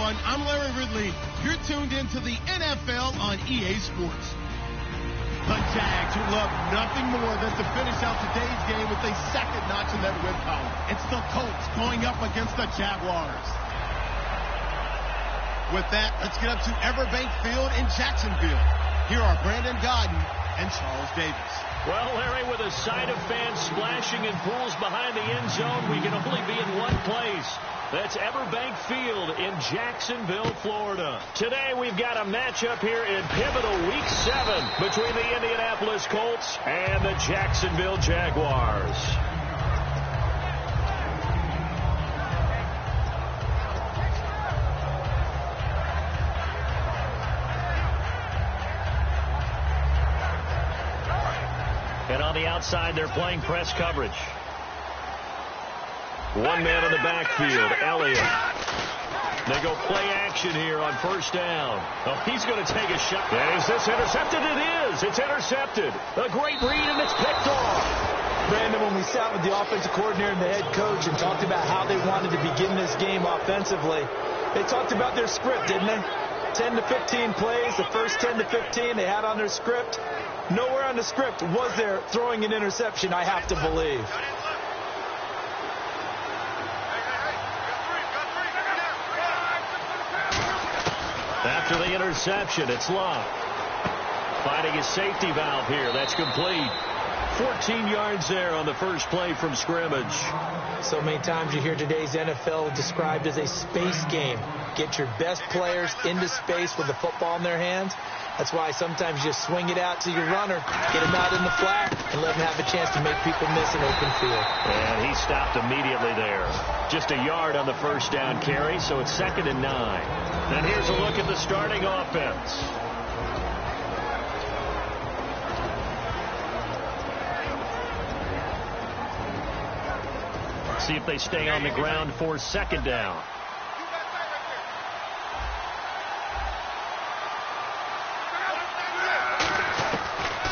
everyone. I'm Larry Ridley. You're tuned into the NFL on EA Sports. The Jags, who love nothing more than to finish out today's game with a second notch in their win column. It's the Colts going up against the Jaguars. With that, let's get up to Everbank Field in Jacksonville. Here are Brandon Godden and Charles Davis. Well, Larry, with a side of fans splashing in pools behind the end zone, we can only be in one place. That's Everbank Field in Jacksonville, Florida. Today, we've got a matchup here in pivotal Week 7 between the Indianapolis Colts and the Jacksonville Jaguars. And on the outside, they're playing press coverage. One man in the backfield, Elliott. They go play action here on first down. Oh, he's going to take a shot. Is this intercepted? It is. It's intercepted. A great read, and it's picked off. Brandon, when we sat with the offensive coordinator and the head coach and talked about how they wanted to begin this game offensively, they talked about their script, didn't they? 10 to 15 plays, the first 10 to 15 they had on their script. Nowhere on the script was there throwing an interception, I have to believe. After the interception, it's Love. Finding his safety valve here. That's complete. 14 yards there on the first play from scrimmage. So many times you hear today's NFL described as a space game. Get your best players into space with the football in their hands. That's why sometimes you swing it out to your runner, get him out in the flat, and let him have a chance to make people miss an open field. And he stopped immediately there. Just a yard on the first down carry, so it's 2nd and 9. And here's a look at the starting offense. Let's see if they stay on the ground for 2nd down.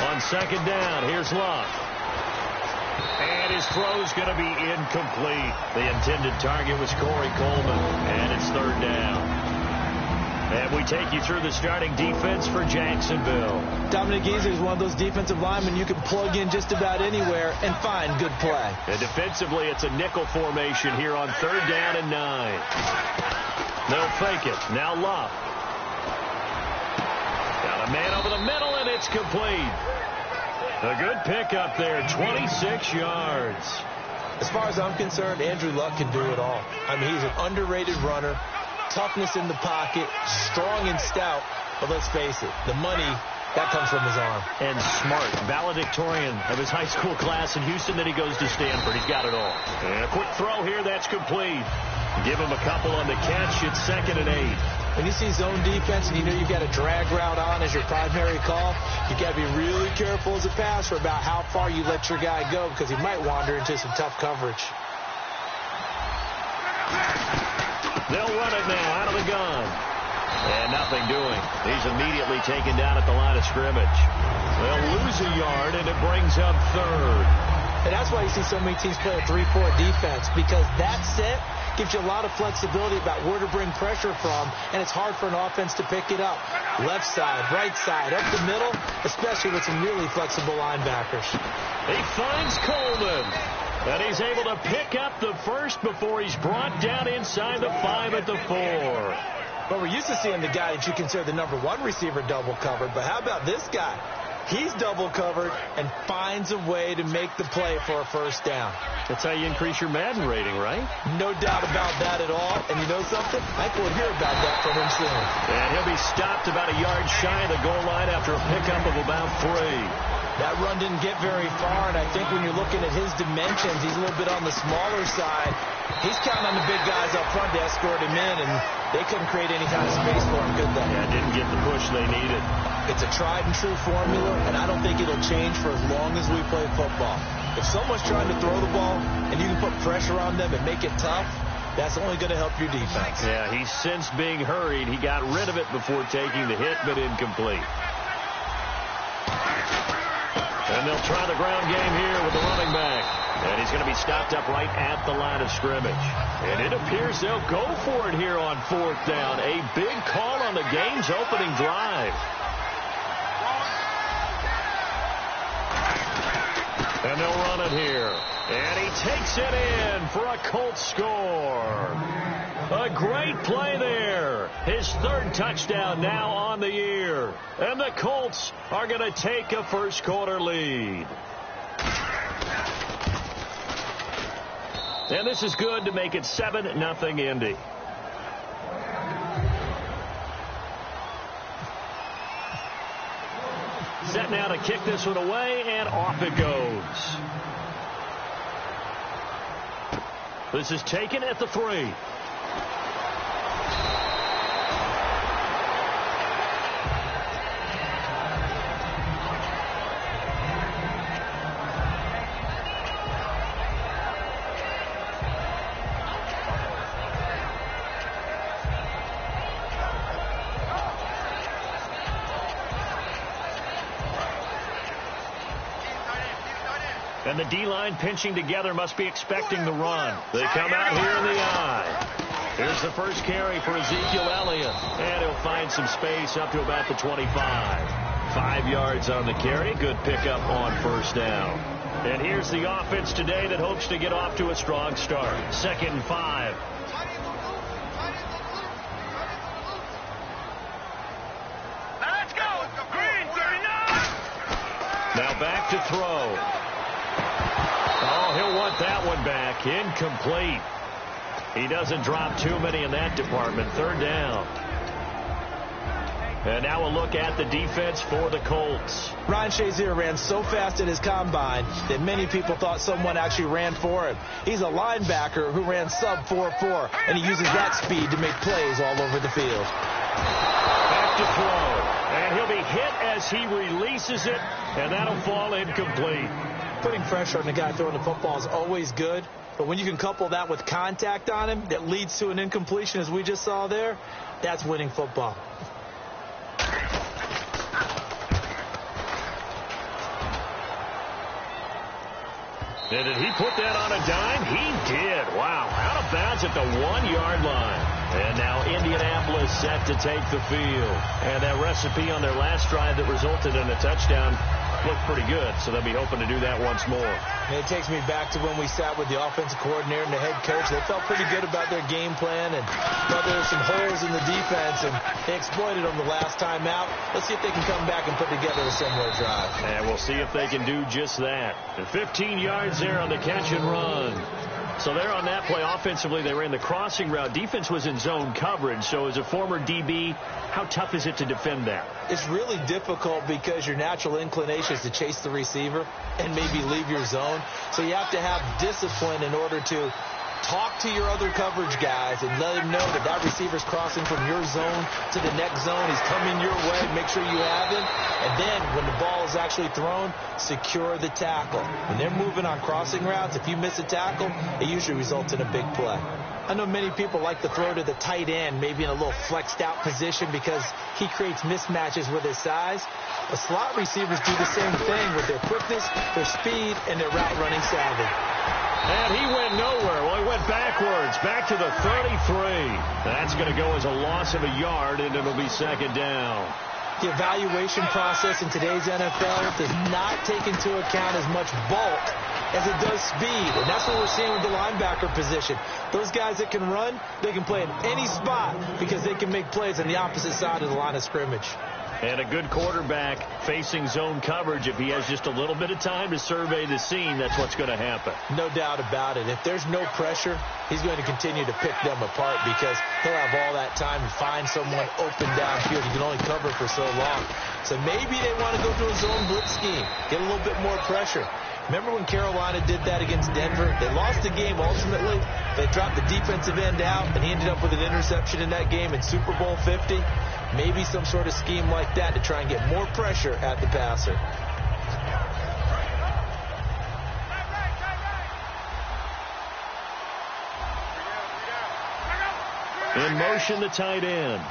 On 2nd down, here's Love. And his throw's going to be incomplete. The intended target was Corey Coleman, and it's 3rd down. And we take you through the starting defense for Jacksonville. Dominic Easley is one of those defensive linemen you can plug in just about anywhere and find good play. And defensively, it's a nickel formation here on 3rd down and 9. They'll fake it. Now Love. Got a man over the middle, and it's complete. A good pickup there, 26 yards. As far as I'm concerned, Andrew Luck can do it all. I mean, he's an underrated runner, toughness in the pocket, strong and stout. But let's face it, the money, that comes from his arm. And smart, valedictorian of his high school class in Houston. Then he goes to Stanford. He's got it all. And a quick throw here, that's complete. Give him a couple on the catch. It's 2nd and 8. When you see zone defense and you know you've got a drag route on as your primary call, you've got to be really careful as a passer about how far you let your guy go because he might wander into some tough coverage. They'll run it now out of the gun. And nothing doing. He's immediately taken down at the line of scrimmage. They'll lose a yard, and it brings up 3rd. And that's why you see so many teams play a 3-4 defense, because that set gives you a lot of flexibility about where to bring pressure from, and it's hard for an offense to pick it up. Left side, right side, up the middle, especially with some really flexible linebackers. He finds Coleman, and he's able to pick up the first before he's brought down inside the 5 at the 4. But we're used to seeing the guy that you consider the number 1 receiver double covered, but how about this guy? He's double covered and finds a way to make the play for a first down. That's how you increase your Madden rating, right? No doubt about that at all. And you know something? I think we'll hear about that from him soon. And he'll be stopped about a yard shy of the goal line after a pickup of about 3. That run didn't get very far, and I think when you're looking at his dimensions, he's a little bit on the smaller side. He's counting on the big guys up front to escort him in, and they couldn't create any kind of space for him, could they? Yeah, didn't get the push they needed. It's a tried-and-true formula, and I don't think it'll change for as long as we play football. If someone's trying to throw the ball, and you can put pressure on them and make it tough, that's only going to help your defense. Yeah, he's since being hurried. He got rid of it before taking the hit, but incomplete. And they'll try the ground game here with the running back. And he's going to be stopped up right at the line of scrimmage. And it appears they'll go for it here on 4th down. A big call on the game's opening drive. And they'll run it here. And he takes it in for a Colts score. A great play there. His 3rd touchdown now on the year. And the Colts are going to take a first-quarter lead. And this is good to make it 7-0 Indy. Set now to kick this one away, and off it goes. This is taken at the 3. And the D-line pinching together must be expecting the run. They come out here in the eye. Here's the first carry for Ezekiel Elliott. And he'll find some space up to about the 25. 5 yards on the carry. Good pickup on 1st down. And here's the offense today that hopes to get off to a strong start. 2nd and 5. Let's go. Green 39. Now back to throw. Oh, he'll want that one back. Incomplete. He doesn't drop too many in that department. 3rd down. And now a look at the defense for the Colts. Ryan Shazier ran so fast in his combine that many people thought someone actually ran for him. He's a linebacker who ran sub 4.4, and he uses that speed to make plays all over the field. Back to throw. And he'll be hit as he releases it, and that'll fall incomplete. Putting pressure on the guy throwing the football is always good, but when you can couple that with contact on him that leads to an incompletion, as we just saw there, that's winning football. And did he put that on a dime? He did. Wow. Out of bounds at the 1-yard line. And now Indianapolis set to take the field. And that recipe on their last drive that resulted in a touchdown looked pretty good, so they'll be hoping to do that once more. And it takes me back to when we sat with the offensive coordinator and the head coach. They felt pretty good about their game plan and thought there were some holes in the defense, and they exploited them the last time out. Let's see if they can come back and put together a similar drive. And we'll see if they can do just that. And 15 yards there on the catch and run. So there on that play, offensively, they ran the crossing route. Defense was in zone coverage. So as a former DB, how tough is it to defend that? It's really difficult because your natural inclination is to chase the receiver and maybe leave your zone. So you have to have discipline in order to talk to your other coverage guys and let them know that that receiver's crossing from your zone to the next zone. He's coming your way. Make sure you have him. And then when the ball is actually thrown, secure the tackle. When they're moving on crossing routes, if you miss a tackle, it usually results in a big play. I know many people like to throw to the tight end, maybe in a little flexed out position because he creates mismatches with his size. But slot receivers do the same thing with their quickness, their speed, and their route running savvy. And he went nowhere. Well, he went backwards, back to the 33. That's going to go as a loss of a yard, and it'll be 2nd down. The evaluation process in today's NFL does not take into account as much bulk as it does speed, and that's what we're seeing with the linebacker position. Those guys that can run, they can play in any spot because they can make plays on the opposite side of the line of scrimmage. And a good quarterback facing zone coverage, if he has just a little bit of time to survey the scene, that's what's going to happen. No doubt about it. If there's no pressure, he's going to continue to pick them apart because he'll have all that time to find someone open downfield. You can only cover for so long. So maybe they want to go to a zone blitz scheme, get a little bit more pressure. Remember when Carolina did that against Denver? They lost the game ultimately. They dropped the defensive end out, and he ended up with an interception in that game in Super Bowl 50. Maybe some sort of scheme like that to try and get more pressure at the passer. In motion, the tight end.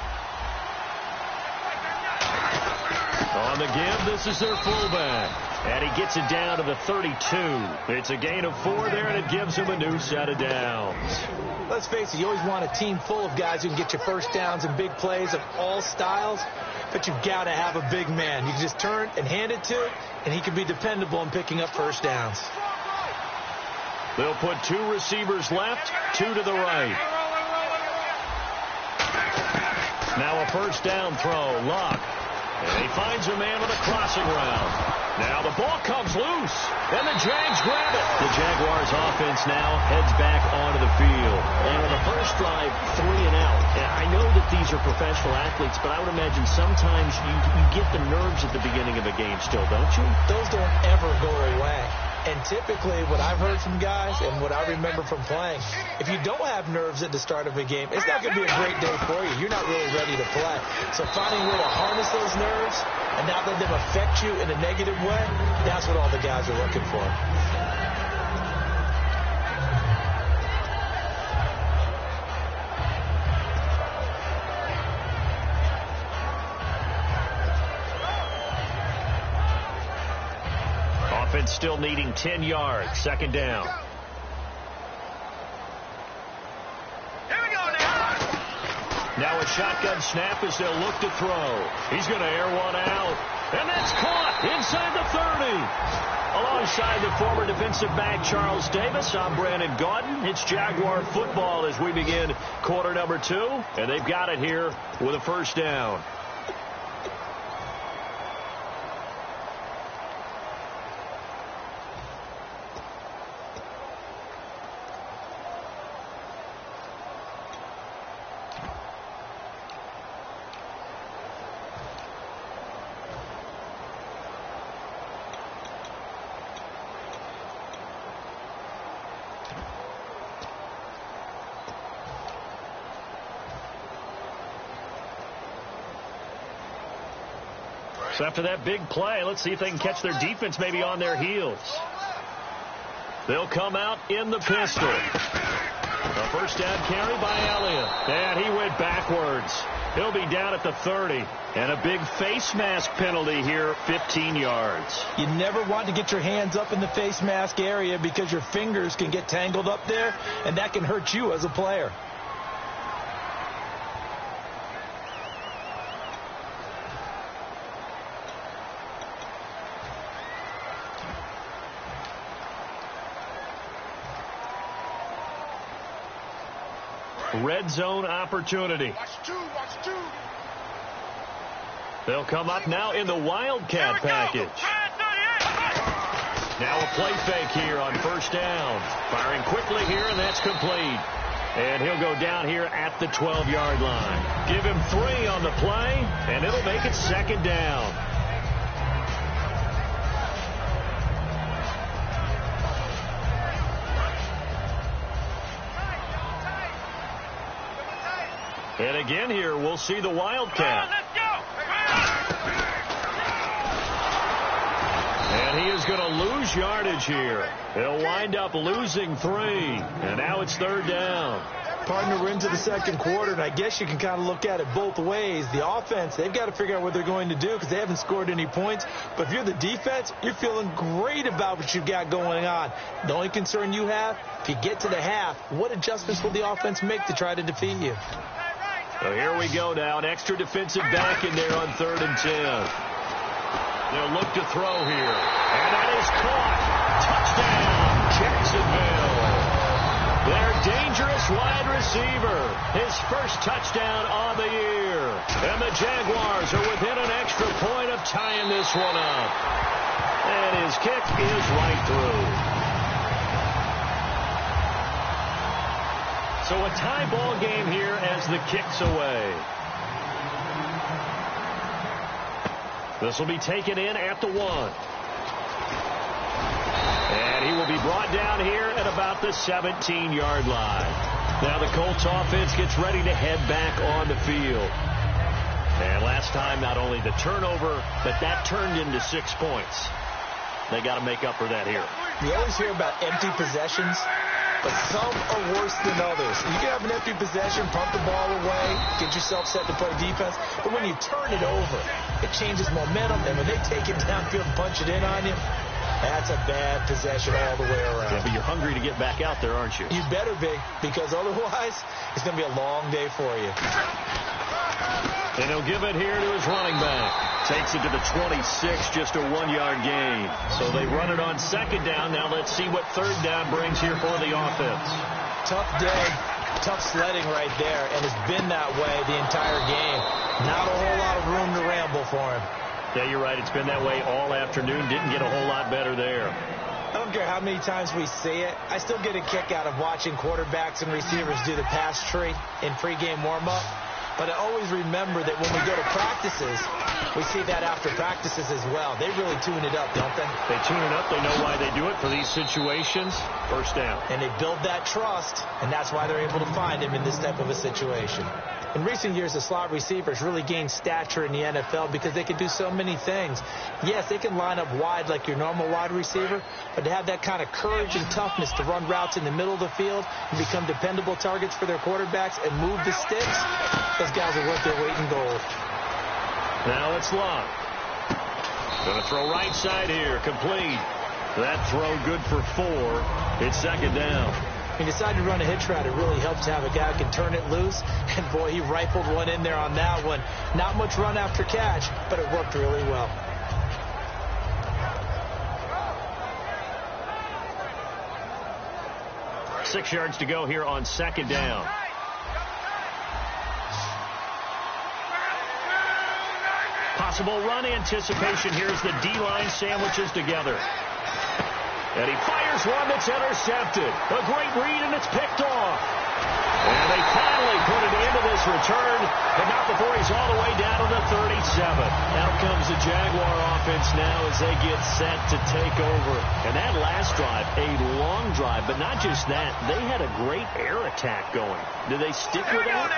On the give, this is their fullback. And he gets it down to the 32. It's a gain of 4 there, and it gives him a new set of downs. Let's face it, you always want a team full of guys who can get you first downs and big plays of all styles, but you've got to have a big man. You can just turn and hand it to, and he can be dependable in picking up first downs. They'll put 2 receivers left, 2 to the right. Now a first down throw, Luck. And he finds a man with a crossing route. Now the ball comes loose, and the Jags grab it. The Jaguars offense now heads back onto the field. And on the first drive, 3 and out. I know that these are professional athletes, but I would imagine sometimes you get the nerves at the beginning of a game still, don't you? Those don't ever go away. And typically, what I've heard from guys and what I remember from playing, if you don't have nerves at the start of a game, it's not going to be a great day for you. You're not really ready to play. So finding a way to harness those nerves and not let them affect you in a negative way, that's what all the guys are looking for. Offense still needing 10 yards. Second down. Here we go now. Now a shotgun snap as they'll look to throw. He's going to air one out. And that's caught inside the 30. Alongside the former defensive back Charles Davis, I'm Brandon Gaudin. It's Jaguar football as we begin quarter number 2. And they've got it here with a first down. So after that big play, let's see if they can catch their defense maybe on their heels. They'll come out in the pistol. A first down carry by Elliott. And he went backwards. He'll be down at the 30. And a big face mask penalty here, 15 yards. You never want to get your hands up in the face mask area because your fingers can get tangled up there, and that can hurt you as a player. Red zone opportunity. Watch two. They'll come up now in the Wildcat package. Now a play fake here on first down. Firing quickly here, and that's complete. And he'll go down here at the 12-yard line. Give him 3 on the play, and it'll make it second down. And again here, we'll see the Wildcat. Let's go. And he is going to lose yardage here. He'll wind up losing 3. And now it's third down. Partner, we're into the second quarter, and I guess you can kind of look at it both ways. The offense, they've got to figure out what they're going to do because they haven't scored any points. But if you're the defense, you're feeling great about what you've got going on. The only concern you have, if you get to the half, what adjustments will the offense make to try to defeat you? So here we go now. An extra defensive back in there on 3rd and 10. They'll look to throw here. And that is caught. Touchdown, Jacksonville. Their dangerous wide receiver. His first touchdown on the year. And the Jaguars are within an extra point of tying this one up. And his kick is right through. So a tie ball game here as the kick's away. This will be taken in at the 1. And he will be brought down here at about the 17-yard line. Now the Colts offense gets ready to head back on the field. And last time, not only the turnover, but that turned into 6 points. They got to make up for that here. You always hear about empty possessions. but some are worse than others. You can have an empty possession, punt the ball away, get yourself set to play defense, but when you turn it over, it changes momentum, and when they take it downfield and punch it in on you, that's a bad possession all the way around. Yeah, but you're hungry to get back out there, aren't you? You better be, because otherwise, it's going to be a long day for you. And he'll give it here to his running back. Takes it to the 26, just a 1-yard gain. So they run it on second down. Now let's see what third down brings here for the offense. Tough day, tough sledding right there, and it's been that way the entire game. Not a whole lot of room to ramble for him. Yeah, you're right. It's been that way all afternoon. Didn't get a whole lot better there. I don't care how many times we see it. I still get a kick out of watching quarterbacks and receivers do the pass tree in pregame warm-up. But I always remember that when we go to practices, we see that after practices as well. They really tune it up, don't they? They tune it up. They know why they do it for these situations. First down. And they build that trust, and that's why they're able to find him in this type of a situation. In recent years, the slot receivers really gained stature in the NFL because they can do so many things. Yes, they can line up wide like your normal wide receiver, but to have that kind of courage and toughness to run routes in the middle of the field and become dependable targets for their quarterbacks and move the sticks, those guys are worth their weight in gold. Now it's Love. Going to throw right side here, complete. That throw good for 4. It's second down. He decided to run a hitch route. It really helps to have a guy who can turn it loose. And, boy, he rifled one in there on that one. Not much run after catch, but it worked really well. Six yards to go here on second down. Possible run anticipation. Here's the D-line sandwiches together. And he fires one that's intercepted. A great read, and it's picked off. And they finally put it into this return, but not before he's all the way down to the 37. Out comes the Jaguar offense now as they get set to take over. And that last drive, a long drive, but not just that. They had a great air attack going. Do they stick with that?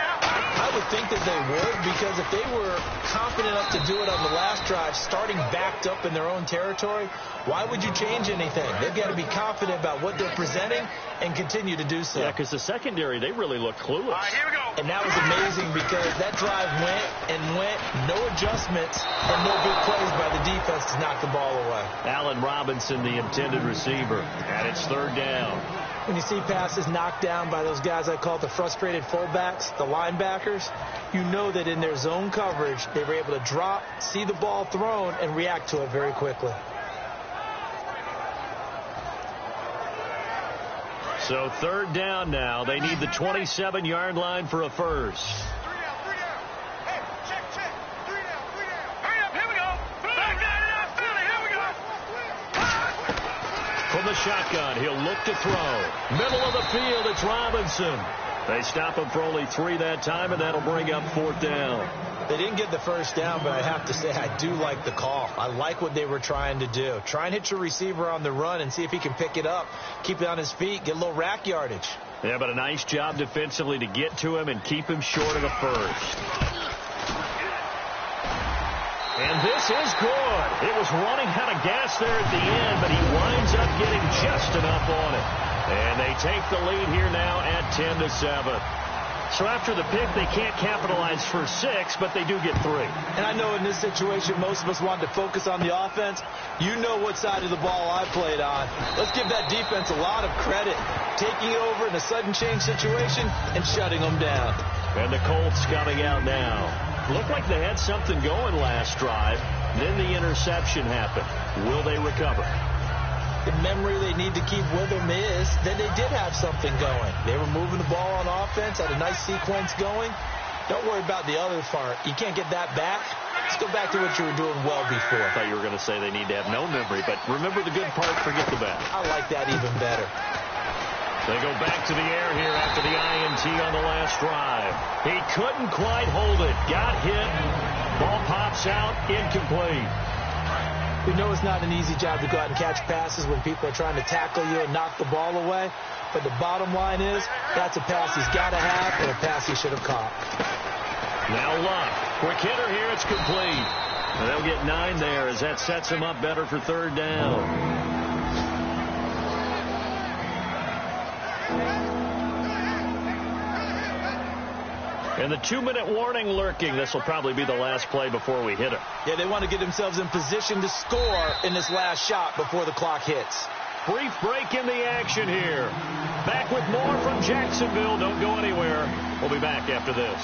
I would think that they would, because if they were confident enough to do it on the last drive, starting backed up in their own territory, why would you change anything? They've got to be confident about what they're presenting and continue to do so. Yeah, because the secondary, they really look clueless. All right, here we go. And that was amazing because that drive went and went, no adjustments, and no big plays by the defense to knock the ball away. Allen Robinson, the intended receiver, and it's third down. When you see passes knocked down by those guys I call the frustrated fullbacks, the linebackers, you know that in their zone coverage, they were able to drop, see the ball thrown, and react to it very quickly. So third down now. They need the 27-yard line for a first. 3 down. Hey, check. 3 down. Hurry up, here we go. Back down, Philly, here we go. From the shotgun, he'll look to throw. Middle of the field, it's Robinson. They stop him for only 3 that time, and that'll bring up fourth down. They didn't get the first down, but I have to say I do like the call. I like what they were trying to do. Try and hit your receiver on the run and see if he can pick it up, keep it on his feet, get a little rack yardage. Yeah, but a nice job defensively to get to him and keep him short of the first. And this is good. It was running out of gas there at the end, but he winds up getting just enough on it. And they take the lead here now at 10-7. So after the pick, they can't capitalize for 6, but they do get 3. And I know in this situation, most of us want to focus on the offense. You know what side of the ball I played on. Let's give that defense a lot of credit. Taking over in a sudden change situation and shutting them down. And the Colts coming out now. Looked like they had something going last drive. Then the interception happened. Will they recover? The memory they need to keep with them is that they did have something going. They were moving the ball on offense, had a nice sequence going. Don't worry about the other part. You can't get that back. Let's go back to what you were doing well before. I thought you were going to say they need to have no memory, but remember the good part, forget the bad. I like that even better. They go back to the air here after the INT on the last drive. He couldn't quite hold it. Got hit. Ball pops out. Incomplete. We know it's not an easy job to go out and catch passes when people are trying to tackle you and knock the ball away. But the bottom line is that's a pass he's got to have and a pass he should have caught. Now Luck. Quick hitter here. It's complete. And they'll get 9 there as that sets him up better for third down. And the 2-minute warning lurking. This will probably be the last play before we hit it. Yeah, they want to get themselves in position to score in this last shot before the clock hits. Brief break in the action here. Back with more from Jacksonville. Don't go anywhere. We'll be back after this.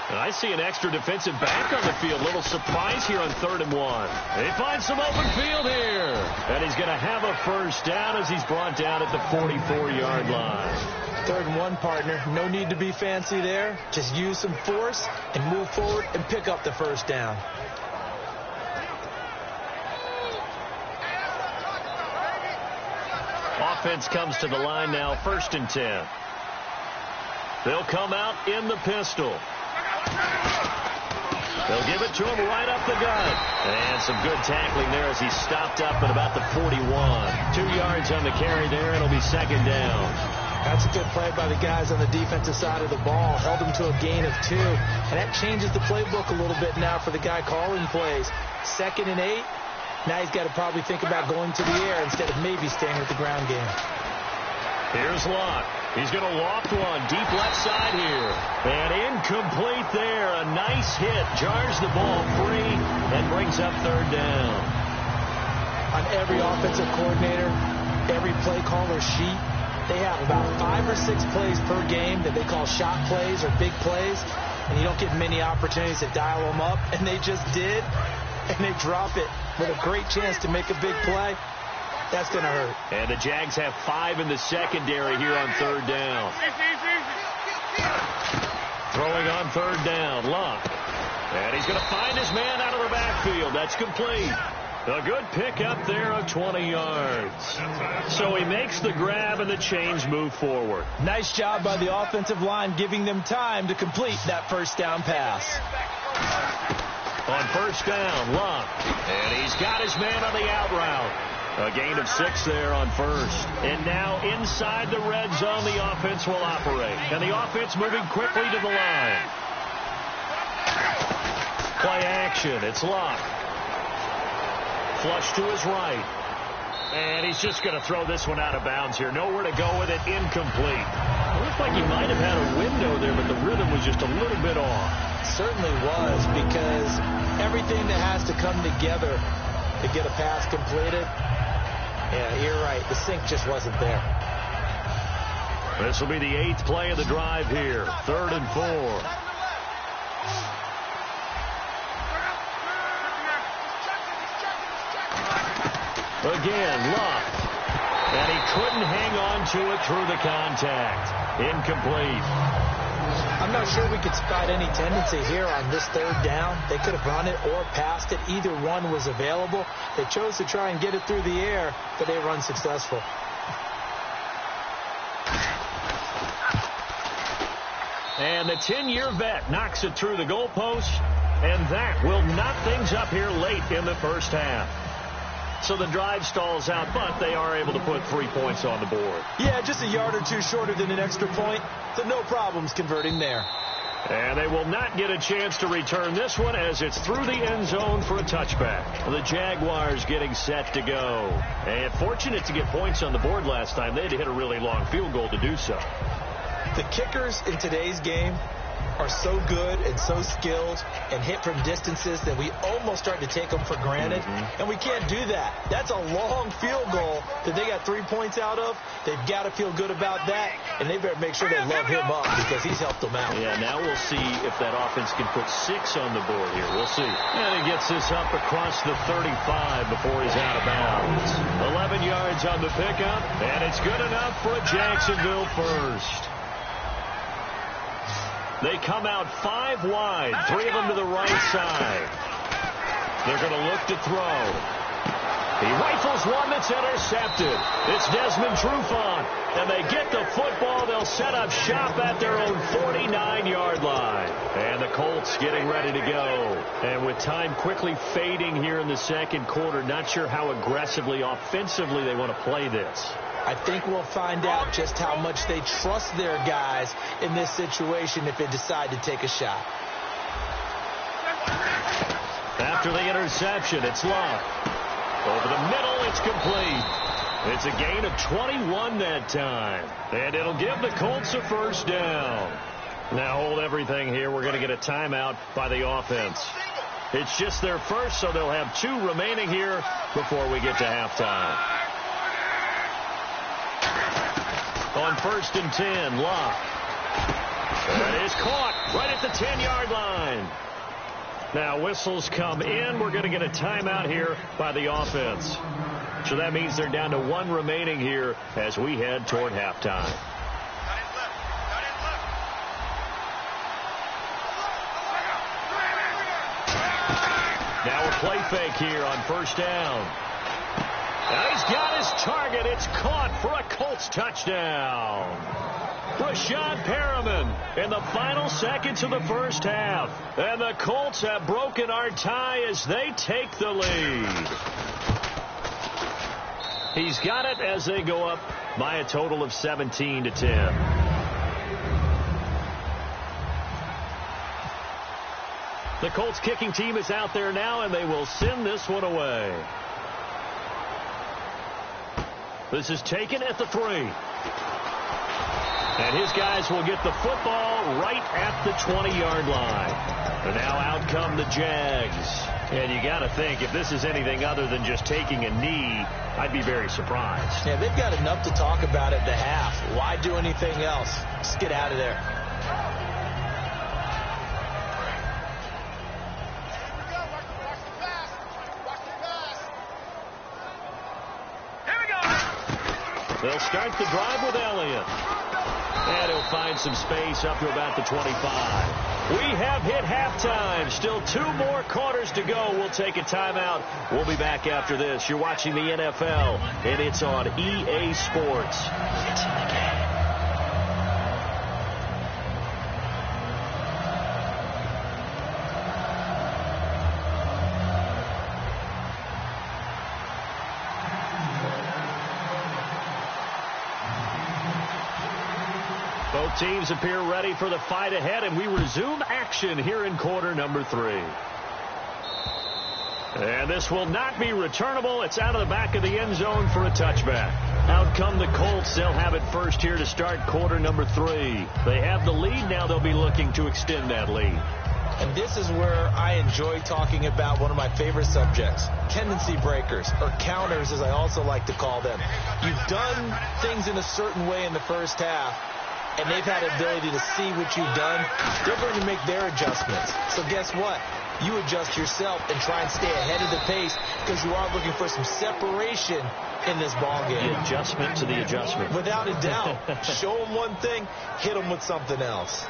And I see an extra defensive back on the field. Little surprise here on 3rd and 1. They find some open field here. And he's going to have a first down as he's brought down at the 44-yard line. 3rd and 1, partner. No need to be fancy there. Just use some force and move forward and pick up the first down. Offense comes to the line now, 1st and 10. They'll come out in the pistol. They'll give it to him right up the gut. And some good tackling there as he stopped up at about the 41. 2 yards on the carry there. It'll be 2nd down. That's a good play by the guys on the defensive side of the ball. Held them to a gain of 2. And that changes the playbook a little bit now for the guy calling plays. 2nd and 8. Now he's got to probably think about going to the air instead of maybe staying with the ground game. Here's Locke. He's going to loft one deep left side here. And incomplete there. A nice hit. Jars the ball free and brings up 3rd down. On every offensive coordinator, every play caller sheet, they have about 5 or 6 plays per game that they call shot plays or big plays. And you don't get many opportunities to dial them up. And they just did. And they drop it with a great chance to make a big play. That's going to hurt. And the Jags have 5 in the secondary here on 3rd down. Throwing on 3rd down, Locke. And he's going to find his man out of the backfield. That's complete. A good pickup there of 20 yards. So he makes the grab and the chains move forward. Nice job by the offensive line giving them time to complete that first down pass. On 1st down, Locke. And he's got his man on the out route. A gain of 6 there on 1st. And now inside the red zone, the offense will operate. And the offense moving quickly to the line. Play action. It's Locke. Flush to his right. And he's just going to throw this one out of bounds here. Nowhere to go with it. Incomplete. It looked like he might have had a window there, but the rhythm was just a little bit off. Certainly was, because everything that has to come together to get a pass completed, yeah, you're right. The sync just wasn't there. This will be the 8th play of the drive here. 3rd and 4. Again, Locke. And he couldn't hang on to it through the contact. Incomplete. I'm not sure we could spot any tendency here on this 3rd down. They could have run it or passed it. Either one was available. They chose to try and get it through the air, but they were unsuccessful. And the 10-year vet knocks it through the goalpost, and that will knot things up here late in the first half. So the drive stalls out, but they are able to put 3 points on the board. Yeah, just a yard or 2 shorter than an extra point, so no problems converting there. And they will not get a chance to return this one as it's through the end zone for a touchback. The Jaguars getting set to go. And fortunate to get points on the board last time. They had to hit a really long field goal to do so. The kickers in today's game are so good and so skilled and hit from distances that we almost start to take them for granted. And we can't do that. That's a long field goal that they got 3 points out of. They've got to feel good about that, and they better make sure they love him up because he's helped them out. Yeah, now we'll see if that offense can put 6 on the board here. We'll see. And he gets this up across the 35 before he's out of bounds. 11 yards on the pickup, and it's good enough for a Jacksonville first. They come out 5 wide, 3 of them to the right side. They're going to look to throw. He rifles one that's intercepted. It's Desmond Trufant, and they get the football. They'll set up shop at their own 49-yard line. And the Colts getting ready to go. And with time quickly fading here in the second quarter, not sure how aggressively, offensively they want to play this. I think we'll find out just how much they trust their guys in this situation if they decide to take a shot. After the interception, it's Love. Over the middle, it's complete. It's a gain of 21 that time. And it'll give the Colts a first down. Now hold everything here. We're going to get a timeout by the offense. It's just their first, so they'll have 2 remaining here before we get to halftime. On 1st and 10, Locke. That is caught right at the 10-yard line. Now whistles come in. We're going to get a timeout here by the offense. So that means they're down to 1 remaining here as we head toward halftime. Now a play fake here on 1st down. Now he's got his target. It's caught for a Colts touchdown. Rashad Perriman in the final seconds of the first half. And the Colts have broken our tie as they take the lead. He's got it as they go up by a total of 17-10. The Colts kicking team is out there now, and they will send this one away. This is taken at the 3. And his guys will get the football right at the 20-yard line. And now out come the Jags. And you got to think, if this is anything other than just taking a knee, I'd be very surprised. Yeah, they've got enough to talk about at the half. Why do anything else? Just get out of there. They'll start the drive with Elliott. And he'll find some space up to about the 25. We have hit halftime. Still 2 more quarters to go. We'll take a timeout. We'll be back after this. You're watching the NFL, and it's on EA Sports. It's in the game. Both teams appear ready for the fight ahead, and we resume action here in quarter number 3. And this will not be returnable. It's out of the back of the end zone for a touchback. Out come the Colts. They'll have it first here to start quarter number 3. They have the lead. Now they'll be looking to extend that lead. And this is where I enjoy talking about one of my favorite subjects, tendency breakers, or counters as I also like to call them. You've done things in a certain way in the first half, and they've had the ability to see what you've done. They're going to make their adjustments. So guess what? You adjust yourself and try and stay ahead of the pace because you are looking for some separation in this ball game. The adjustment to the adjustment. Without a doubt. Show them one thing, hit them with something else.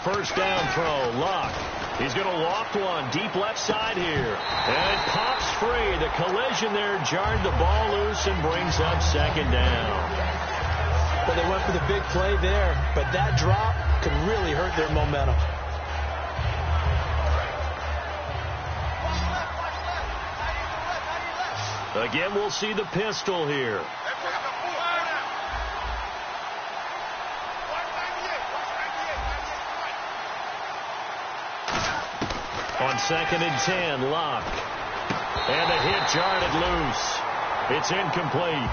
First down throw, Locke. He's going to loft one deep left side here. And it pops free. The collision there jarred the ball loose and brings up 2nd down. Well, they went for the big play there, but that drop could really hurt their momentum. Again, we'll see the pistol here. On 2nd and 10, Locke. And the hit jarred it loose. It's incomplete.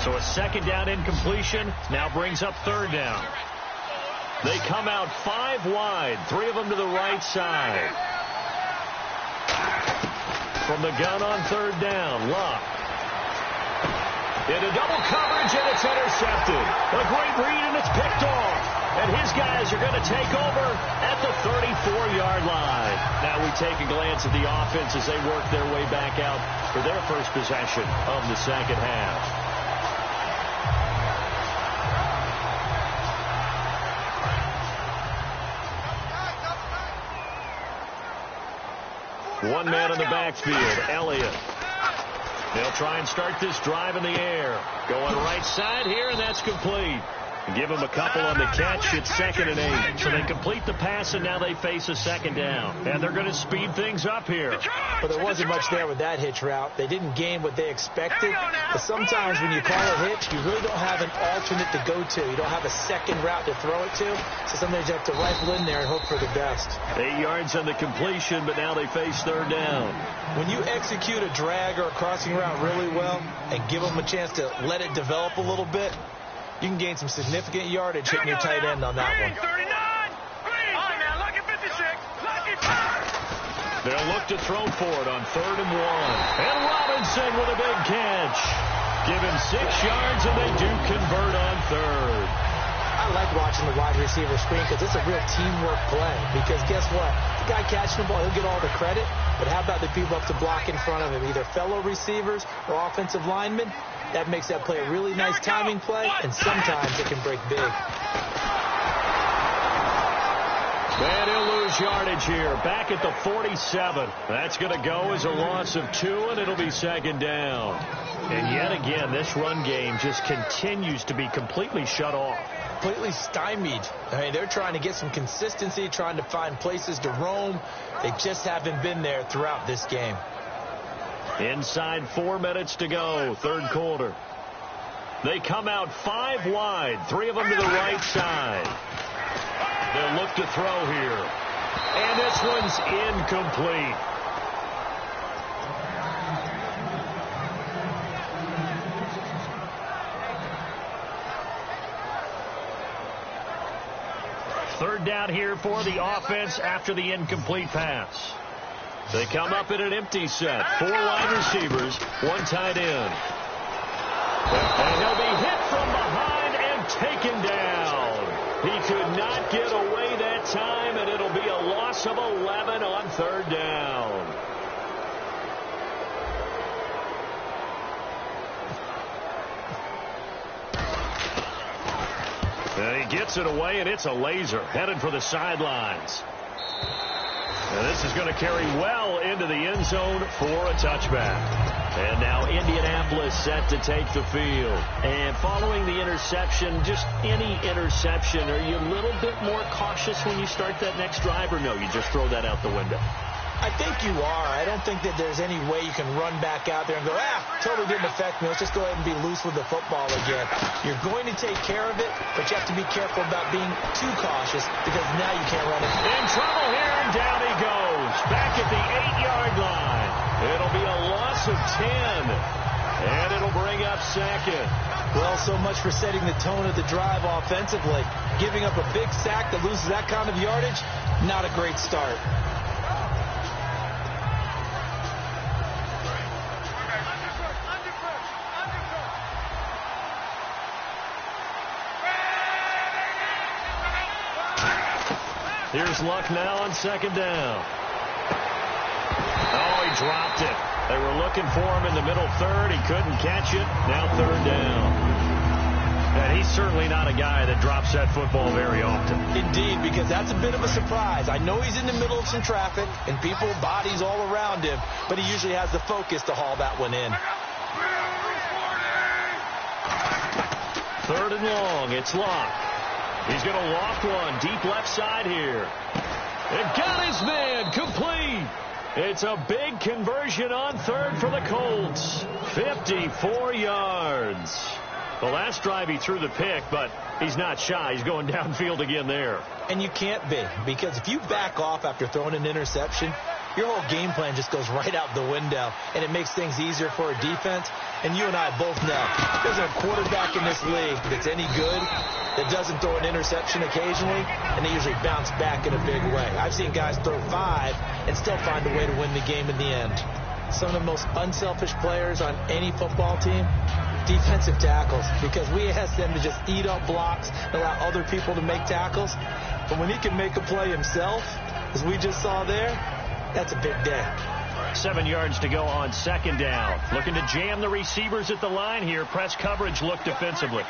So a 2nd down incompletion now brings up 3rd down. They come out 5 wide, 3 of them to the right side. From the gun on 3rd down, Locke. Into double coverage, and it's intercepted. A great read, and it's picked off. And his guys are going to take over at the 34-yard line. Now we take a glance at the offense as they work their way back out for their first possession of the 2nd half. One man in the backfield, Elliott. They'll try and start this drive in the air. Going right side here, and that's complete. Give them a couple on the catch. It's 2nd and 8. So they complete the pass, and now they face a second down. And they're going to speed things up here. But there wasn't much there with that hitch route. They didn't gain what they expected. But sometimes when you call a hitch, you really don't have an alternate to go to. You don't have a second route to throw it to. So sometimes you have to rifle in there and hope for the best. 8 yards on the completion, but now they face 3rd down. When you execute a drag or a crossing route really well and give them a chance to let it develop a little bit, you can gain some significant yardage hitting your tight end on that one. 39. Green. All right, now, lucky 56. Lucky 5. They'll look to throw for it on 3rd and 1. And Robinson with a big catch. Give him 6 yards, and they do convert on 3rd. I like watching the wide receiver screen because it's a real teamwork play. Because guess what? The guy catching the ball, he'll get all the credit. But how about the people up to block in front of him, either fellow receivers or offensive linemen? That makes that play a really nice timing play, and sometimes it can break big. And he'll lose yardage here. Back at the 47. That's going to go as a loss of 2, and it'll be 2nd down. And yet again, this run game just continues to be completely shut off. Completely stymied. I mean, they're trying to get some consistency, trying to find places to roam. They just haven't been there throughout this game. Inside 4 minutes to go, 3rd quarter. They come out 5 wide, 3 of them to the right side. They'll look to throw here. And this one's incomplete. Third down here for the offense after the incomplete pass. They come up in an empty set. 4 wide receivers, 1 tight end. And he'll be hit from behind and taken down. He could not get away that time, and it'll be a loss of 11 on 3rd down. And he gets it away, and it's a laser headed for the sidelines. And this is going to carry well into the end zone for a touchback. And now Indianapolis set to take the field. And following the interception, just any interception, are you a little bit more cautious when you start that next drive, or no, you just throw that out the window? I think you are. I don't think that there's any way you can run back out there and go, totally didn't affect me. Let's just go ahead and be loose with the football again. You're going to take care of it, but you have to be careful about being too cautious because now you can't run it. In trouble here, and down he goes. Back at the 8-yard line. It'll be a loss of 10, and it'll bring up 2nd. Well, so much for setting the tone of the drive offensively. Giving up a big sack that loses that kind of yardage, not a great start. Here's Luck now on 2nd down. Oh, he dropped it. They were looking for him in the middle 3rd. He couldn't catch it. Now 3rd down. And he's certainly not a guy that drops that football very often. Indeed, because that's a bit of a surprise. I know he's in the middle of some traffic and people, bodies all around him, but he usually has the focus to haul that one in. 3rd and long. It's Luck. He's going to loft one deep left side here. And got his man complete. It's a big conversion on 3rd for the Colts. 54 yards. The last drive he threw the pick, but he's not shy. He's going downfield again there. And you can't be, because if you back off after throwing an interception, your whole game plan just goes right out the window, and it makes things easier for a defense. And you and I both know there's a quarterback in this league that's any good that doesn't throw an interception occasionally, and they usually bounce back in a big way. I've seen guys throw 5 and still find a way to win the game in the end. Some of the most unselfish players on any football team, defensive tackles, because we ask them to just eat up blocks and allow other people to make tackles. But when he can make a play himself, as we just saw there, that's a big day. 7 yards to go on 2nd down. Looking to jam the receivers at the line here. Press coverage look defensively.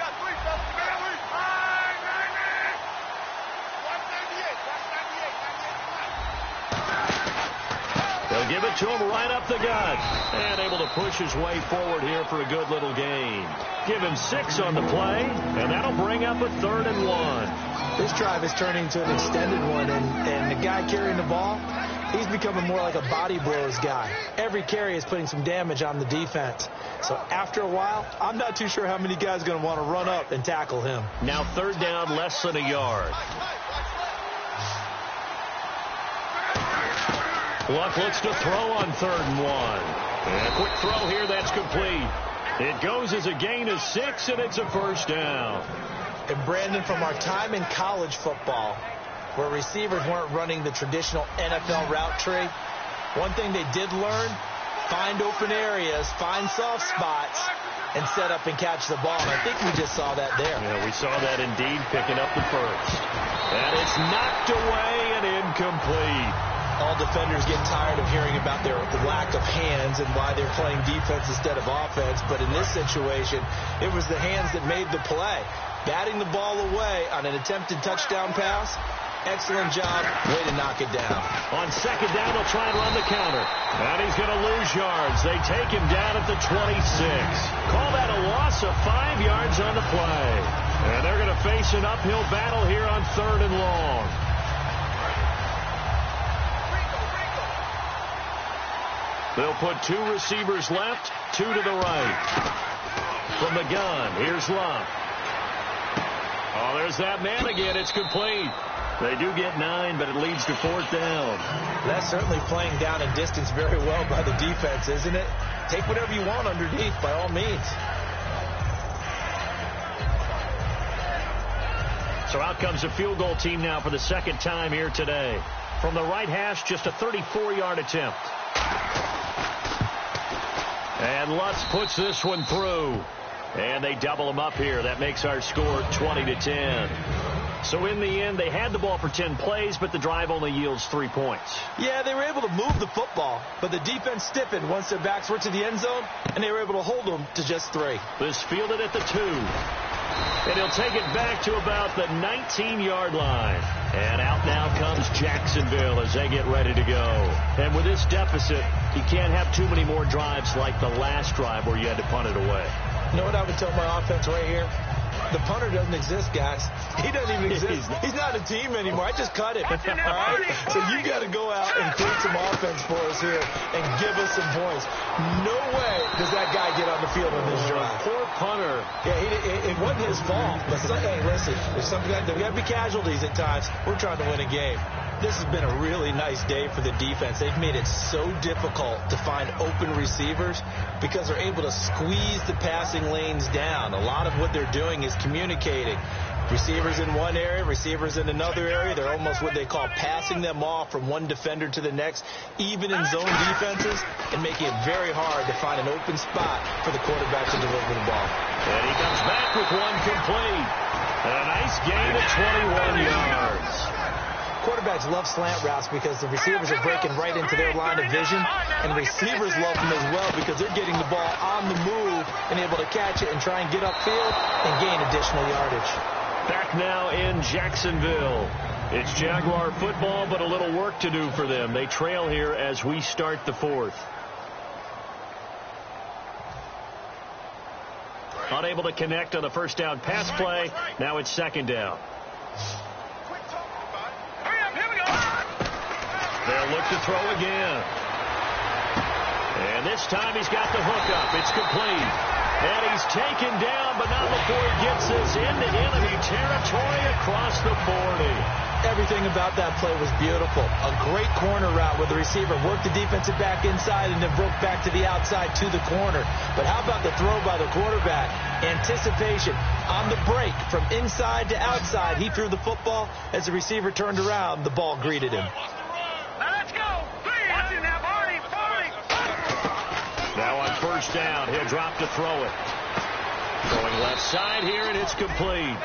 They'll give it it to him right up the gut. And able to push his way forward here for a good little gain. Give him 6 on the play, and that'll bring up a 3rd and 1. This drive is turning into an extended one, and the guy carrying the ball, he's becoming more like a body blows guy. Every carry is putting some damage on the defense. So after a while, I'm not too sure how many guys are going to want to run up and tackle him. Now 3rd down, less than a yard. Luck looks to throw on 3rd and 1. And a quick throw here, that's complete. It goes as a gain of 6, and it's a 1st down. And Brandon, from our time in college football, where receivers weren't running the traditional NFL route tree, one thing they did learn, find open areas, find soft spots, and set up and catch the ball. And I think we just saw that there. Yeah, we saw that indeed, picking up the 1st. And it's knocked away and incomplete. All defenders get tired of hearing about their lack of hands and why they're playing defense instead of offense. But in this situation, it was the hands that made the play. Batting the ball away on an attempted touchdown pass. Excellent job. Way to knock it down. On 2nd down, they'll try and run the counter. And he's going to lose yards. They take him down at the 26. Call that a loss of 5 yards on the play. And they're going to face an uphill battle here on 3rd and long. They'll put 2 receivers left, 2 to the right. From the gun, here's Love. Oh, there's that man again. It's complete. They do get 9, but it leads to 4th down. That's certainly playing down and distance very well by the defense, isn't it? Take whatever you want underneath, by all means. So out comes the field goal team now for the 2nd time here today. From the right hash, just a 34-yard attempt. And Lutz puts this one through. And they double him up here. That makes our score 20-10. So in the end, they had the ball for 10 plays, but the drive only yields 3 points. Yeah, they were able to move the football, but the defense stiffened once their backs were to the end zone, and they were able to hold them to just 3. This fielded at the 2. And he'll take it back to about the 19-yard line. And out now comes Jacksonville as they get ready to go. And with this deficit, you can't have too many more drives like the last drive where you had to punt it away. You know what I would tell my offense right here? The punter doesn't exist, guys. He doesn't even exist. He's not a team anymore. I just cut him. All right? So you got to go out and create some offense for us here and give us some points. No way does that guy get on the field on this drive. Poor punter. Yeah, it wasn't his fault. But hey, listen, there's got to be casualties at times. We're trying to win a game. This has been a really nice day for the defense. They've made it so difficult to find open receivers because they're able to squeeze the passing lanes down. A lot of what they're doing is communicating. Receivers in one area, receivers in another area. They're almost what they call passing them off from one defender to the next, even in zone defenses, and making it very hard to find an open spot for the quarterback to deliver the ball. And he comes back with one complete. A nice gain of 21 yards. Quarterbacks love slant routes because the receivers are breaking right into their line of vision, and receivers love them as well because they're getting the ball on the move and able to catch it and try and get upfield and gain additional yardage. Back now in Jacksonville. It's Jaguar football, but a little work to do for them. They trail here as we start the 4th. Unable to connect on the 1st down pass play. Now it's 2nd down. They'll look to throw again. And this time he's got the hook up. It's complete. And he's taken down, but not before he gets this into enemy territory across the 40. Everything about that play was beautiful. A great corner route where the receiver worked the defensive back inside and then broke back to the outside to the corner. But how about the throw by the quarterback? Anticipation on the break from inside to outside. He threw the football. As the receiver turned around, the ball greeted him. Let's go. Watch it now, Barney. Now on 1st down, he'll drop to throw it. Throwing left side here, and it's complete.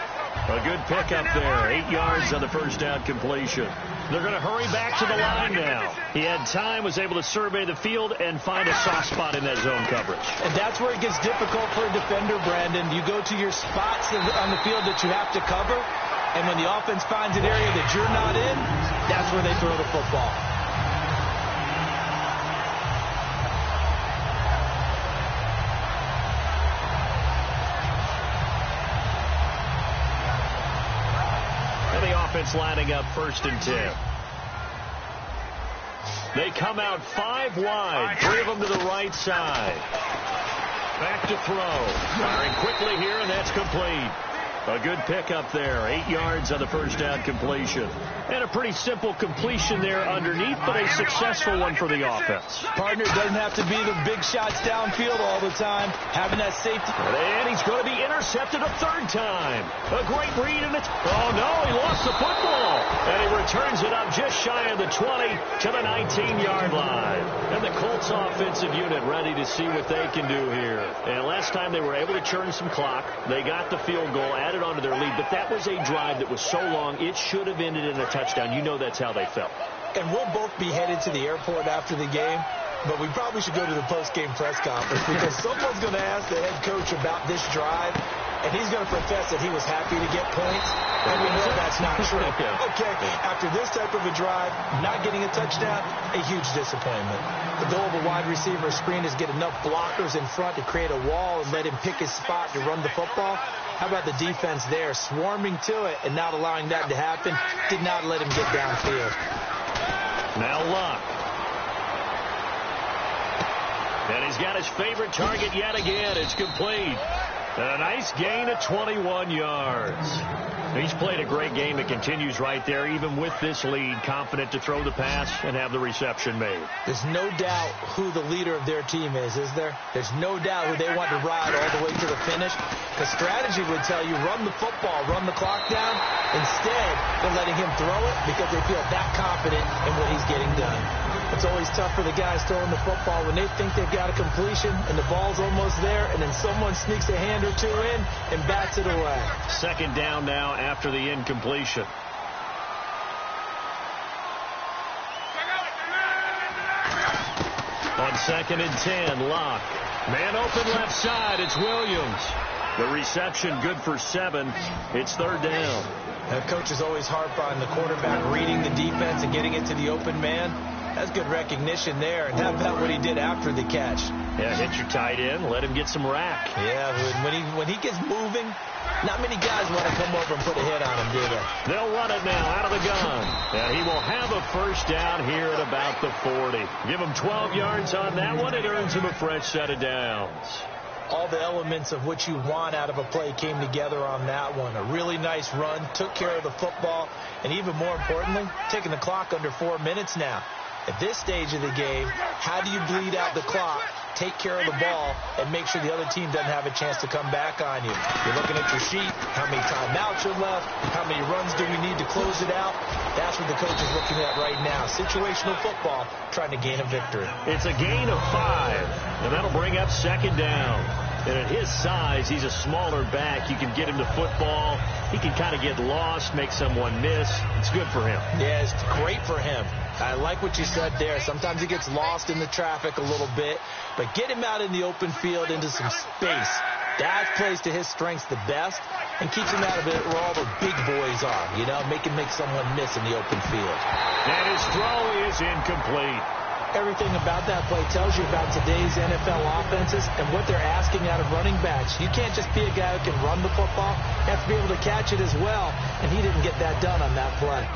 A good pickup there. 8 yards on the 1st down completion. They're going to hurry back to the line now. He had time, was able to survey the field and find a soft spot in that zone coverage. And that's where it gets difficult for a defender, Brandon. You go to your spots on the field that you have to cover, and when the offense finds an area that you're not in, that's where they throw the football. offense lining up 1st and 10. They come out 5 wide, 3 of them to the right side. Back to throw. Firing quickly here, and that's complete. A good pickup there. 8 yards on the first down completion. And a pretty simple completion there underneath, but a successful one for the offense. Partner doesn't have to be the big shots downfield all the time. Having that safety. And he's going to be intercepted a 3rd time. A great read, and it's... Oh, no, he lost the football. And he returns it up just shy of the 20 to the 19-yard line. And the Colts offensive unit ready to see what they can do here. And last time they were able to churn some clock. They got the field goal, added onto their lead, but that was a drive that was so long it should have ended in a touchdown. You know that's how they felt. And we'll both be headed to the airport after the game, but we probably should go to the post-game press conference because someone's going to ask the head coach about this drive, and he's going to profess that he was happy to get points, and we know that's not true. Okay, after this type of a drive, not getting a touchdown, a huge disappointment. The goal of a wide receiver screen is get enough blockers in front to create a wall and let him pick his spot to run the football. How about the defense there, swarming to it and not allowing that to happen? Did not let him get downfield. Now Luck. And he's got his favorite target yet again. It's complete. A nice gain of 21 yards. He's played a great game. It continues right there, even with this lead, confident to throw the pass and have the reception made. There's no doubt who the leader of their team is there? There's no doubt who they want to ride all the way to the finish. Because strategy would tell you, run the football, run the clock down. Instead, they're letting him throw it because they feel that confident in what he's getting done. It's always tough for the guys throwing the football when they think they've got a completion and the ball's almost there, and then someone sneaks a hand or two in and bats it away. 2nd down now after the incompletion. On 2nd and 10, Locke. Man open left side. It's Williams. The reception good for 7. It's 3rd down. Now, coaches always harp on the quarterback reading the defense and getting it to the open man. That's good recognition there. And how about what he did after the catch? Yeah, hit your tight end. Let him get some rack. Yeah, when he gets moving, not many guys want to come over and put a hit on him, do they? They'll run it now out of the gun. And he will have a 1st down here at about the 40. Give him 12 yards on that one. It earns him a fresh set of downs. All the elements of what you want out of a play came together on that one. A really nice run, took care of the football, and even more importantly, taking the clock under 4 minutes now. At this stage of the game, how do you bleed out the clock, take care of the ball, and make sure the other team doesn't have a chance to come back on you? You're looking at your sheet, how many timeouts are left, how many runs do we need to close it out? That's what the coach is looking at right now. Situational football, trying to gain a victory. It's a gain of 5, and that'll bring up 2nd down. And at his size, he's a smaller back. You can get him to football. He can kind of get lost, make someone miss. It's good for him. Yeah, it's great for him. I like what you said there. Sometimes he gets lost in the traffic a little bit, but get him out in the open field into some space. That plays to his strengths the best and keeps him out of it where all the big boys are, you know, make someone miss in the open field. And his throw is incomplete. Everything about that play tells you about today's NFL offenses and what they're asking out of running backs. You can't just be a guy who can run the football. You have to be able to catch it as well, and he didn't get that done on that play.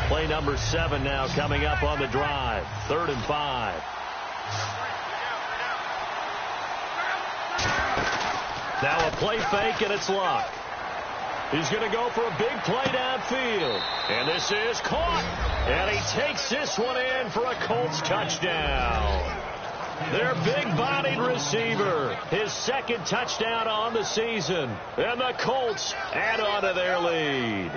Play number 7 now coming up on the drive. 3rd and 5. Now a play fake, and it's Luck. He's going to go for a big play downfield. And this is caught. And he takes this one in for a Colts touchdown. Their big-bodied receiver. His 2nd touchdown on the season. And the Colts add on to their lead.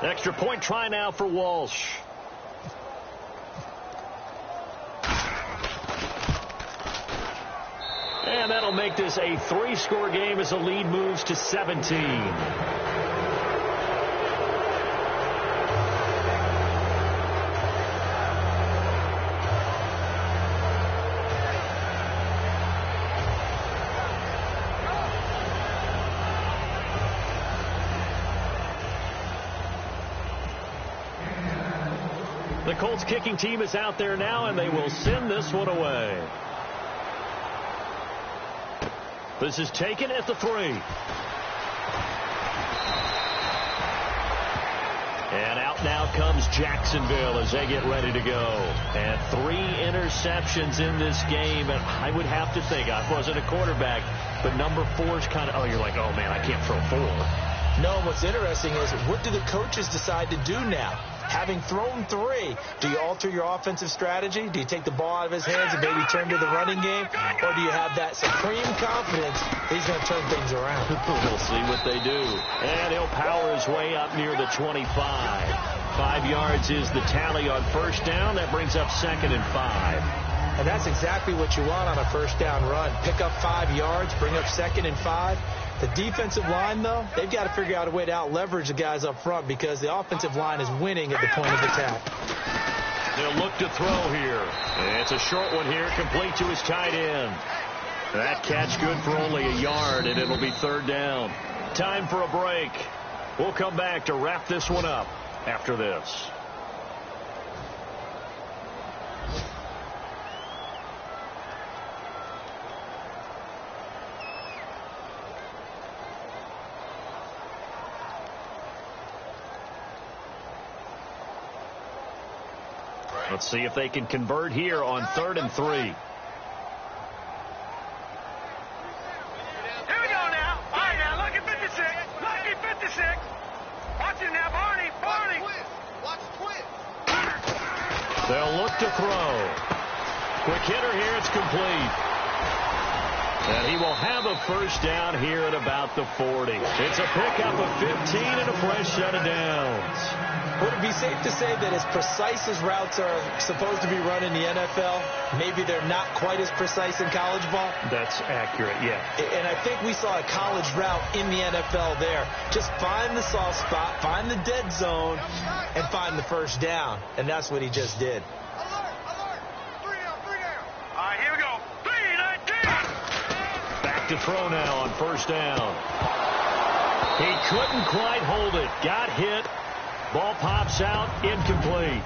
Extra point try now for Walsh. And that'll make this a 3-score game as the lead moves to 17. The Colts kicking team is out there now, and they will send this one away. This is taken at the 3. And out now comes Jacksonville as they get ready to go. And 3 interceptions in this game. And I would have to think, I wasn't a quarterback, but number 4 is kind of, oh, you're like, oh, man, I can't throw 4. No, what's interesting is what do the coaches decide to do now? Having thrown 3, do you alter your offensive strategy? Do you take the ball out of his hands and maybe turn to the running game? Or do you have that supreme confidence he's going to turn things around? We'll see what they do. And he'll power his way up near the 25. 5 yards is the tally on first down. That brings up 2nd and 5. And that's exactly what you want on a first down run. Pick up 5 yards, bring up 2nd and 5. The defensive line, though, they've got to figure out a way to out-leverage the guys up front because the offensive line is winning at the point of attack. They'll look to throw here. And it's a short one here, complete to his tight end. That catch good for only a yard, and it'll be 3rd down. Time for a break. We'll come back to wrap this one up after this. Let's see if they can convert here on 3rd and 3. Here we go now. All right, now, look at 56. Look at 56. Watch him now, Barney. Barney. Watch the twist. They'll look to throw. Quick hitter here. It's complete. And he will have a first down here at about the 40. It's a pickup of 15 and a fresh set of downs. Would it be safe to say that as precise as routes are supposed to be run in the NFL, maybe they're not quite as precise in college ball? That's accurate, yeah. And I think we saw a college route in the NFL there. Just find the soft spot, find the dead zone, and find the first down. And that's what he just did. Alert. 3 down. All right, here we go. 3-19. Back to throw now on first down. He couldn't quite hold it. Got hit. Ball pops out, incomplete.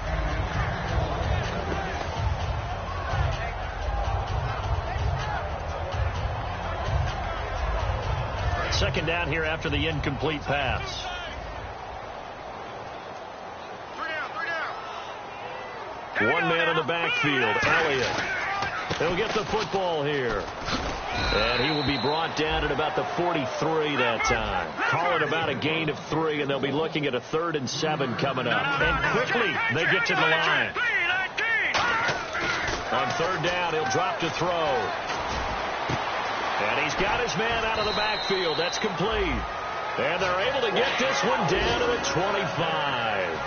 Second down here after the incomplete pass. 3 down. One man in the backfield, Elliott. He'll get the football here. And he will be brought down at about the 43 that time. Call it about a gain of 3, and they'll be looking at a 3rd and 7 coming up. And quickly, they get to the line. On 3rd down, he'll drop to throw. And he's got his man out of the backfield. That's complete. And they're able to get this one down to the 25.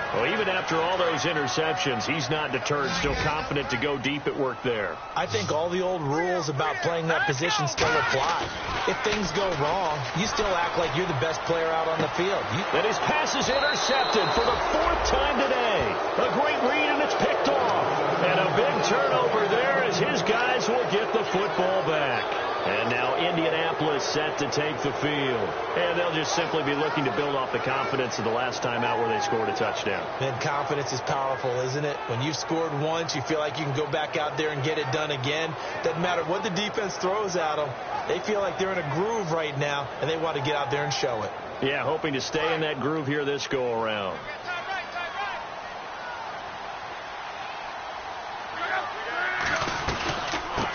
Well, even after all those interceptions, he's not deterred, still confident to go deep at work there. I think all the old rules about playing that position still apply. If things go wrong, you still act like you're the best player out on the field. And his pass is intercepted for the 4th time today. A great read, and it's picked off. And a big turnover there as his guys will get the football back. And now Indianapolis set to take the field. And they'll just simply be looking to build off the confidence of the last time out where they scored a touchdown. Man, confidence is powerful, isn't it? When you've scored once, you feel like you can go back out there and get it done again. Doesn't matter what the defense throws at them. They feel like they're in a groove right now, and they want to get out there and show it. Yeah, hoping to stay in that groove here this go-around.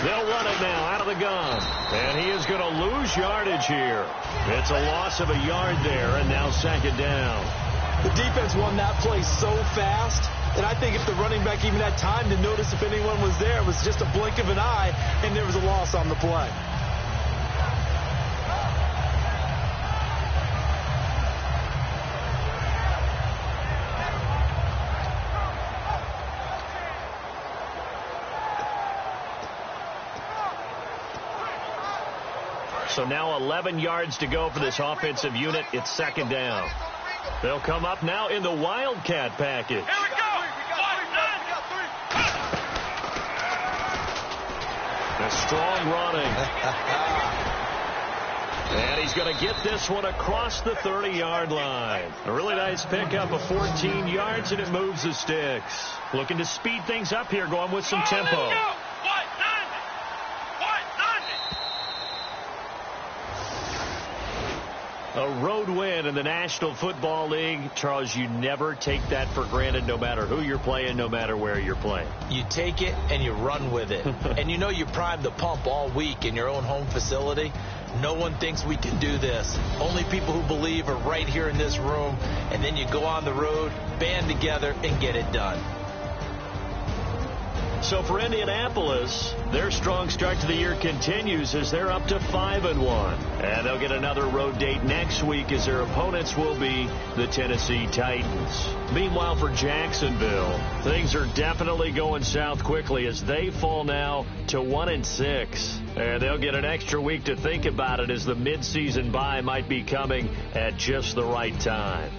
They'll run it now out of the gun. And he is going to lose yardage here. It's a loss of a yard there, and now 2nd down. The defense won that play so fast, and I think if the running back even had time to notice if anyone was there, it was just a blink of an eye, and there was a loss on the play. So now 11 yards to go for this offensive unit. It's 2nd down. They'll come up now in the Wildcat package. Here we go. A strong running. And he's going to get this one across the 30-yard line. A really nice pickup of 14 yards, and it moves the sticks. Looking to speed things up here, going with some tempo. A road win in the National Football League. Charles, you never take that for granted, no matter who you're playing, no matter where you're playing. You take it and you run with it. And you know you primed the pump all week in your own home facility. No one thinks we can do this. Only people who believe are right here in this room. And then you go on the road, band together, and get it done. So for Indianapolis, their strong start to the year continues as they're up to 5-1. And they'll get another road date next week as their opponents will be the Tennessee Titans. Meanwhile, for Jacksonville, things are definitely going south quickly as they fall now to 1-6. And they'll get an extra week to think about it as the midseason bye might be coming at just the right time.